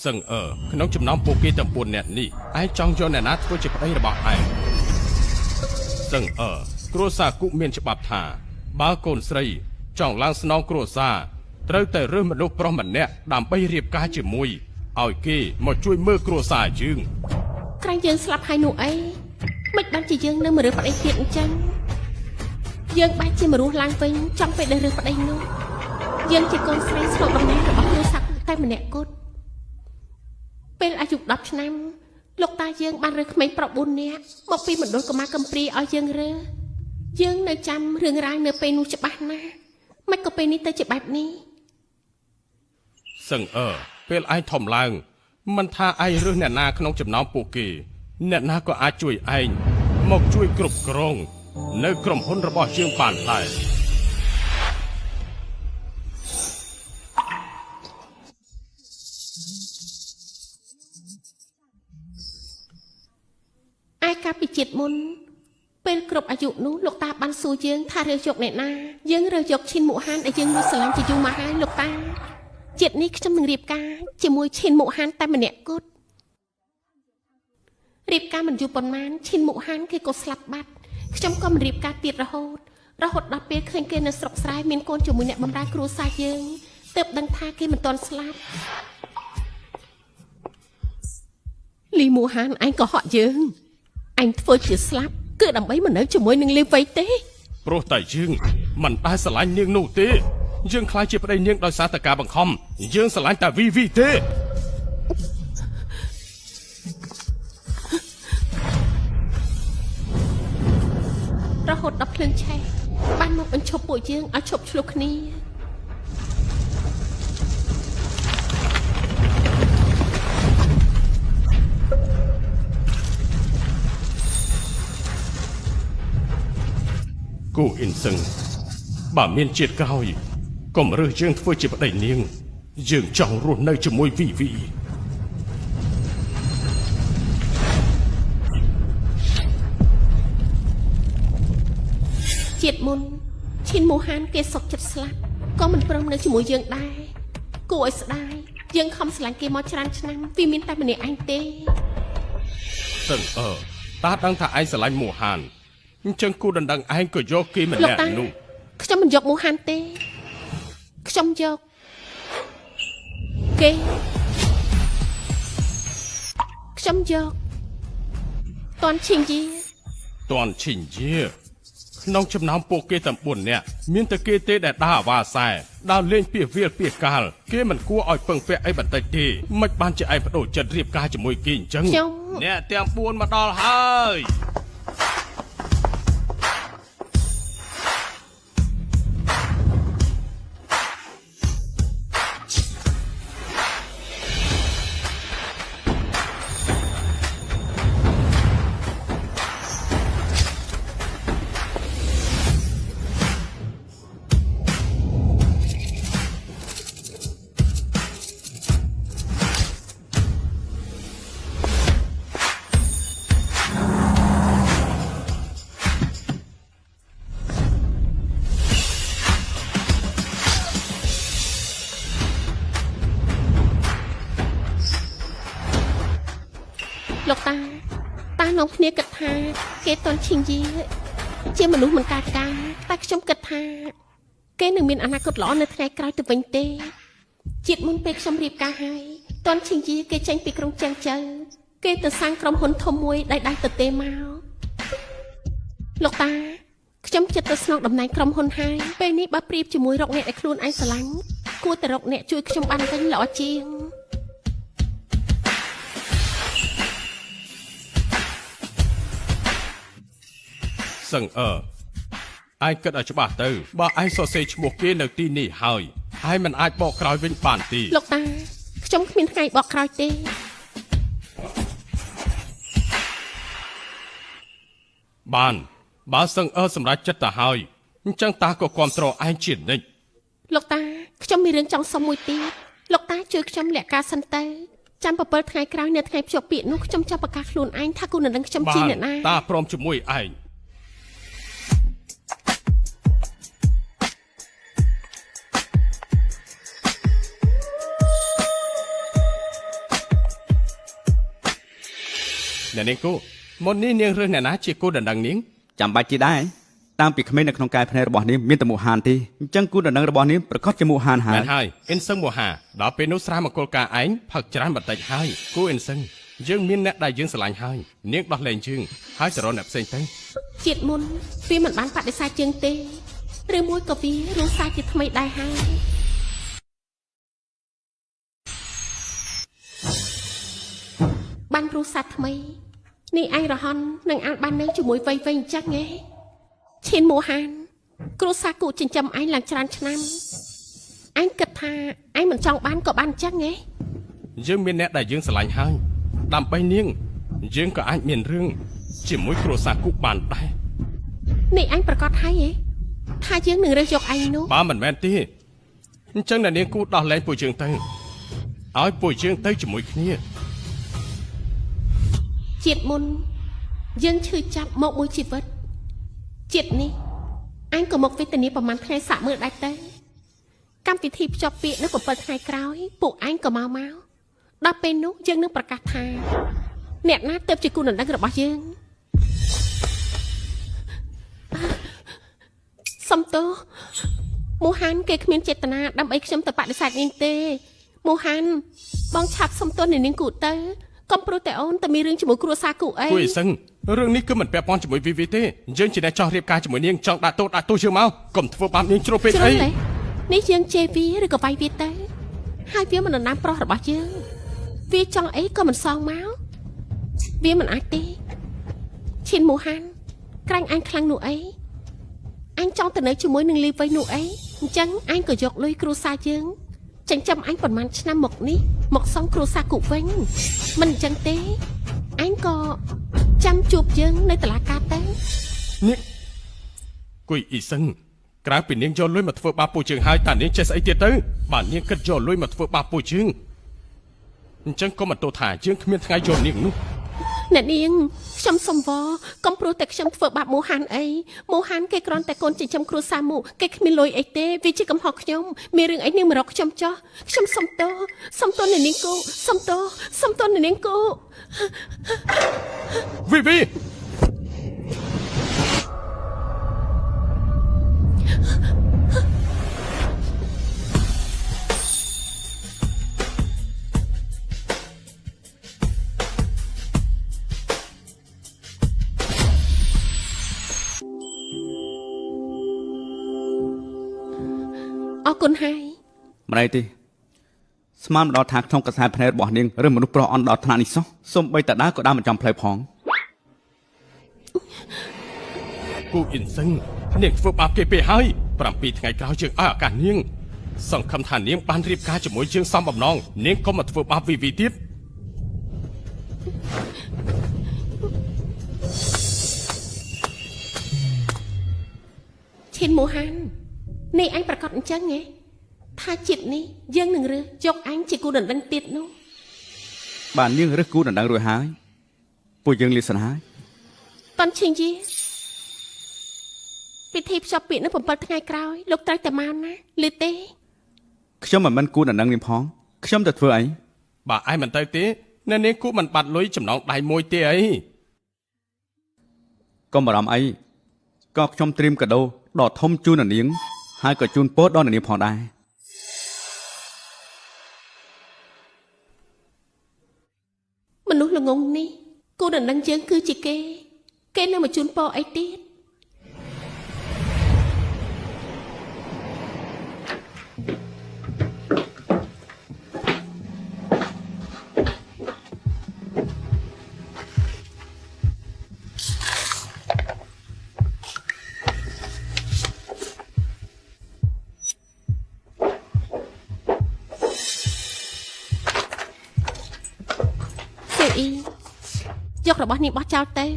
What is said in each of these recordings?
សឹងក្នុងចំណោមពួកគេទាំង4នាក់នេះឯងចង់យកអ្នកណាធ្វើជាប្តីរបស់ឯងសឹងគ្រួសារគុមានច្បាប់ថាបើកូនស្រីចង់ឡើងស្នងគ្រួសារត្រូវតែរើសមនុស្សប្រុសម្នាក់ដើម្បីរៀបការជាមួយឲ្យគេមកជួយមើលគ្រួសារយើងក្រែងយើងស្លាប់ហើយនោះអីមិនបានជាយើងនៅមរើប្តីទៀតអញ្ចឹងយើងបែរជាមរស់ឡើងវិញចង់ពេលដែលរើប្តីនោះយើងជាកូនស្រីស្លុកដំណើររបស់គ្រួសារតែម្នាក់គត់ពេលអាយុ10ឆ្នាំលោកតាយើងបានរើក្មេងប្រុស4នាក់មកពីមណ្ឌលកុមារកំព្រាឲ្យយើងរើយើងនៅចាំរឿងរ៉ាវនៅពេលនោះច្បាស់ណាស់មិនក៏ពេលនេះទៅជាបែបនេះសឹងពេលឯងធំឡើងមិនថាឯងរើសអ្នកណាក្នុងចំណោមពួកគេអ្នកណាក៏អាចជួយឯងមកជួយគ្រប់គ្រងនៅក្រុមហ៊ុនរបស់យើងបានដែរឯកាលពីជាតិមុនពេលគ្រប់អាយុនោះលោកតាបានសួរយើងថារើសយកអ្នកណាយើងរើសយកឈិនមុហានដែលយើងមើលស្រឡាញ់ជាយូរមកហើយលោកតាជាតិនេះខ្ញុំនឹងរៀបការជាមួយឈិនមុហានតែម្នាក់គត់រៀបការមិនយូរប៉ុន្មានឈិនមុហានគេក៏ស្លាប់បាត់ខ្ញុំក៏មិនរៀបការទៀតរហូតដល់ពេលឃើញគេនៅស្រុកស្រែមានកូនជាមួយអ្នកបម្រើគ្រួសារយើងទើបដឹងថាគេមិនទាន់ស្លាប់លីមុហានឯងក៏ហក់យើងអញធ្វើជាស្លាប់គឺដើម្បីមកនៅជាមួយនឹងលីវៃទេព្រោះតែយើងមិនដែលស្រឡាញ់នាងនោះទេយើងខ្លាចជាប្តីនាងដោយសារតែការបង្ខំយើងស្រឡាញ់តែវីទេរហូតដល់ភ្លើងឆេះបានមកបញ្ឈប់ពួកយើងឲ្យឈប់ឆ្លោះគ្នាគូអ៊ីនសឹងបើមានជាតិក្រោយកុំរើសយើងធ្វើជាប្តីនាងយើងចង់រស់នៅជាមួយវីជាតិមុនឈិនមូហានគេសុកចិត្តស្លាប់ក៏មិនព្រមនៅជាមួយយើងដែរគួរឲ្យស្ដាយយើងខំស្រឡាញ់គេមកច្រើនឆ្នាំវាមានតែម្នាក់ឯងទេសឹងតាដឹងថាឯងស្រឡាញ់មូហានអញ្ចឹងគូដណ្ដឹងឯងក៏យកគេម្នាក់នោះខ្ញុំមិនយកមូហានទេខ្ញុំយកគេខ្ញុំយកតនឈិងយាក្នុងចំណោមពួកគេទាំង4នាក់មានតែគេទេដែលដើរអាវ៉ាសែដើរលេងពាសវាលពាសកាលគេមិនគួរឲ្យពឹងពាក់អីបន្តិចទេមិនបានជាឯងបដូរចិត្តរៀបការជាមួយគេអញ្ចឹងអ្នកទាំង4មកដល់ហើយលោកតានាំគ្នាគិតថាគេតន់ឈិងយាជាមនុស្សមិនកាការតែខ្ញុំគិតថាគេនឹងមានអនាគតល្អនៅថ្ងៃក្រោយទៅវិញទេជាតិមុនពេលខ្ញុំរៀបការហើយតន់ឈិងយាគេចេញពីក្រុងចាងជើគេទៅសាងក្រុមហ៊ុនធំមួយដៃទៅទេមកលោកតាខ្ញុំចិត្តទៅស្នងតំណែងក្រុមហ៊ុនហើយពេលនេះបើប្រៀបជាមួយរកអ្នកដែលខ្លួនឯងស្រឡាញ់គួរតែរកអ្នកជួយខ្ញុំបានវិញល្អជាងសឹងឯងគិតឲ្យច្បាស់ទៅបើឯងសរសេរឈ្មោះគេនៅទីនេះហើយឯងមិនអាចបកក្រោយវិញបានទេលោកតាខ្ញុំគ្មានថ្ងៃបកក្រោយទេបានបើសឹងសម្រាប់ចិត្តទៅហើយអញ្ចឹងតាក៏គ្រប់គ្រងឯងជានិច្ចលោកតាខ្ញុំមានរឿងចង់សុំមួយទៀតលោកតាជួយខ្ញុំលាក់ការសិនទៅចាំ7ថ្ងៃក្រោយនៅថ្ងៃភ្ជាប់ពាក្យនោះខ្ញុំចាប់ប្រកាសខ្លួនឯងថាគូនឹងដឹងខ្ញុំជាអ្នកណាតាព្រមជាមួយឯង អ្នកនាងគូមុននេះនាងរើសអ្នកណាជាគូដណ្ដឹងនាង ចាំបាច់ជាដែរតាំងពីក្មេងនៅក្នុងកាយភ្នែករបស់នាងមានតែមូហានទេអញ្ចឹងគូដណ្ដឹងរបស់នាងប្រកាសជាមូហានហើ មែ យ នហើយអ៊ិនសឹងមូហាដល់ពេលនោះស្រាមង្គលការឯងផឹកច្រើនបន្តិចហើយគូអ៊ិនសឹងយើងមានអ្នកដែលយើងស្រឡាញ់ហើយនាងដោះលែងយើងហើយទៅរកអ្នកផ្សេងទៅ ជាតិមុនវាមិនបានបដិសេធជាងទេឬមួយក៏វារស់សាជាថ្មីដែរហើយបានរស់សាថ្មីនេះឯងរហ័ននឹងអាចបាននៅជាមួយវ័យវែងអញ្ចឹងហ៎ឈិនមូហានគ្រូសាគូចិញ្ចឹមឯងឡើងច្រើនឆ្នាំឯងគិតថាឯងមិនចង់បានក៏បានអញ្ចឹងហ៎ យើងមានអ្នកដែលយើងស្រឡាញ់ហើយដើម្បីនាងយើងក៏អាចមានរឿងជាមួយគ្រួសារគូបានដែរ នេះឯងប្រកាសហើយហ៎ថាយើងនឹងរើសយកឯងនោះ បើមិនមែនទេអញ្ចឹងអ្នកនាងគូដោះលែងពួកយើងទៅឲ្យពួកយើងទៅជាមួយគ្នា ជាតិមុនយើងឈឺចាប់មកមួយជីវិតជាតិនេះអញក៏មកវេទនាប្រហែលថ្ងៃសាក់មើលដែរទៅកម្មវិធីភ្ជាប់ពាក្យនៅ7ថ្ងៃក្រោយពួកអញក៏មកដល់ពេលនោះយើងនឹងប្រកាសថាអ្នកណាទៅជាគូដណ្ដឹងរបស់យើងសំទោមូហានគេគ្មានចេតនាដើម្បីខ្ញុំទៅបដិសេធនាងទេមូហានបងឆាប់សំទោនាងគូទៅកុំព្រោះតែអូនតែមានរឿងជាមួយគ្រួសារគូអី គួយសឹងរឿងនេះគឺមិនពាក់ព័ន្ធជាមួយវីវីទេយើងជាអ្នកចោះរៀបការជាមួយនាងចង់ដាក់ទោសយើងមកកុំធ្វើបាបនាងជ្រុលពេកអី នេះយើងជេរវាឬក៏វាយវាទៅហើយវាមិនដណ្ដើមប្រុសរបស់យើងវាចង់អីក៏មិនសងមកវាមិនអាចទេឈិនមូហានក្រាញ់អញខ្លាំងនោះអីអញចង់ទៅនៅជាមួយនឹងលីវៃនោះអីអញ្ចឹងអញក៏យកលុយគ្រួសារយើងចិញ្ចឹមអញប្រហែលឆ្នាំមកនេះមកសងគ្រួសារគូវិញមិនអញ្ចឹងទេអញក៏ចាំជួបយើងនៅតុលាការទៅ នេះគួយអ៊ីសឹងក្រៅពីនាងយកលុយមកធ្វើបាបពួកយើងហើយតើនាងចេះស្អីទៀតទៅបើនាងគិតយកលុយមកធ្វើបាបពួកយើងអញ្ចឹងក៏មិនទោសថាយើងគ្មានថ្ងៃយកនាងនោះ អ្នកនាងខ្ញុំសុំវរកុំព្រោះតែខ្ញុំធ្វើបាបមូហានអីមូហានគេគ្រាន់តែកូនចិញ្ចឹមគ្រួសារមូគេគ្មានលុយអីទេវាជាកំហុសខ្ញុំមានរឿងអីនាងមករកខ្ញុំចោះខ្ញុំសុំទោសអ្នកនាងគូសុំទោសអ្នកនាងគូ វីវី អរគុណហើយ ម្ល៉េះទេស្មានមកដល់ថាក្នុងកសែភ្នែករបស់នាងឬមនុស្សប្រុសអន់ដល់ថ្នាក់នេះសោះសូម្បីតែដើរក៏ដើរមិនចំផ្លូវផង គូអ៊ីនសឹងនាងធ្វើបាបគេពេកហើយ7ថ្ងៃក្រោយយើងឲ្យឱកាសនាងសង្ឃឹមថានាងបានរៀបការជាមួយយើងសំបំណងនាងកុំមកធ្វើបាបវីវីទៀត ឈិនមូហាននេះអញប្រកាសអញ្ចឹងហ៎ថាជាតិនេះយើងនឹងរើសយកអញជាគូដណ្ដឹងទៀតនោះ បាទនាងរើសគូដណ្ដឹងរួចហើយពួកយើងលាសិនហើយ តន់ឈិងយីពិធីភ្ជាប់ពាក្យនៅ7ថ្ងៃក្រោយលោកត្រូវតែមកណាឬទេ ខ្ញុំមិនមែនគូដណ្ដឹងនាងផងខ្ញុំទៅធ្វើអី បើឯងមិនទៅទេអ្នកនាងគូមិនបាត់លុយចំណងដៃមួយទេអី កុំបារម្ភអីក៏ខ្ញុំត្រៀមកាដូដ៏ធំជូននាងហើយក៏ជូនពរដល់នាងផងដែរ មនុស្សល្ងងនេះគូដណ្ដឹងយើងគឺជាគេនៅមកជូនពរអីទៀត យករបស់នាងបោះចោលទៅ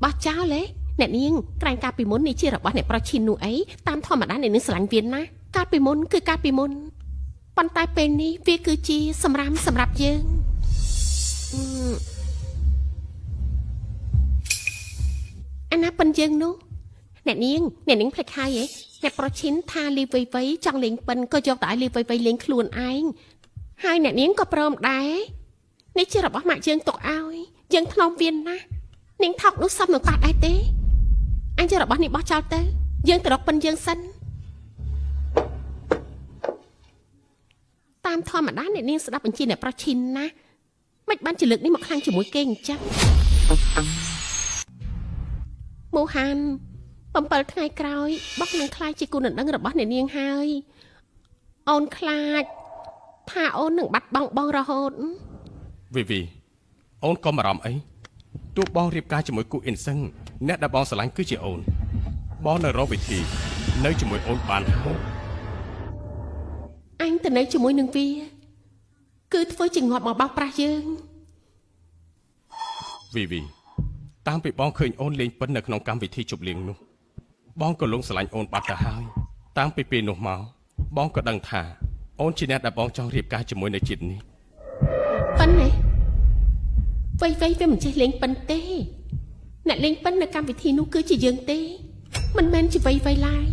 បោះចោលហ៎អ្នកនាងក្រែងកាលពីមុននេះជារបស់អ្នកប្រុសឈិននោះអីតាមធម្មតាអ្នកនាងស្រឡាញ់វាណាកាលពីមុនគឺកាលពីមុនប៉ុន្តែពេលនេះវាគឺជាសម្រាប់យើងអាណាប៉ិនយើងនោះអ្នកនាងផ្លេចហើយហ៎អ្នកប្រុសឈិនថាលីវៃចង់លេងប៉ិនក៏យកតែឲ្យលីវៃលេងខ្លួនឯងហើយអ្នកនាងក៏ព្រមដែរ នេះជារបស់ម៉ាក់យើងទុកឲ្យយើងថ្នមវាណានាងថោកនោះសមនឹងប៉ះដែរទេអញជារបស់នេះបោះចោលទៅយើងទៅរកប៉ិនយើងសិនតាមធម្មតាអ្នកនាងស្ដាប់បញ្ជាអ្នកប្រុសឈិនណាមិនបានជាលើកនេះមកខ្លាំងជាមួយគេអញ្ចឹងមូហាន7ថ្ងៃក្រោយបុកនឹងខ្លាចជាគូនដណ្ដឹងរបស់អ្នកនាងហើយអូនខ្លាចថាអូននឹងបាត់បង់បងរហូត វីអូនកុំអារម្មណ៍អីទោះបងរៀបការជាមួយគូអ៊ីនសឹងអ្នកដែលបងស្រឡាញ់គឺជាអូនបងនៅរកវិធីនៅជាមួយអូនបានហើយ អញទៅនៅជាមួយនឹងវាគឺធ្វើជាងាប់មកបោកប្រាស់យើង វីតាំងពីបងឃើញអូនលេងពិននៅក្នុងកម្មវិធីជប់លៀងនោះបងក៏លងស្រឡាញ់អូនបាត់ទៅហើយតាំងពីពេលនោះមកបងក៏ដឹងថាអូនជាអ្នកដែលបងចង់រៀបការជាមួយនៅជាតិនេះ ប៉ិននេះវៃវាមិនចេះលេងប៉ិនទេអ្នកលេងប៉ិននៅកម្មវិធីនោះគឺជាយើងទេមិនមែនជាវៃឡើយ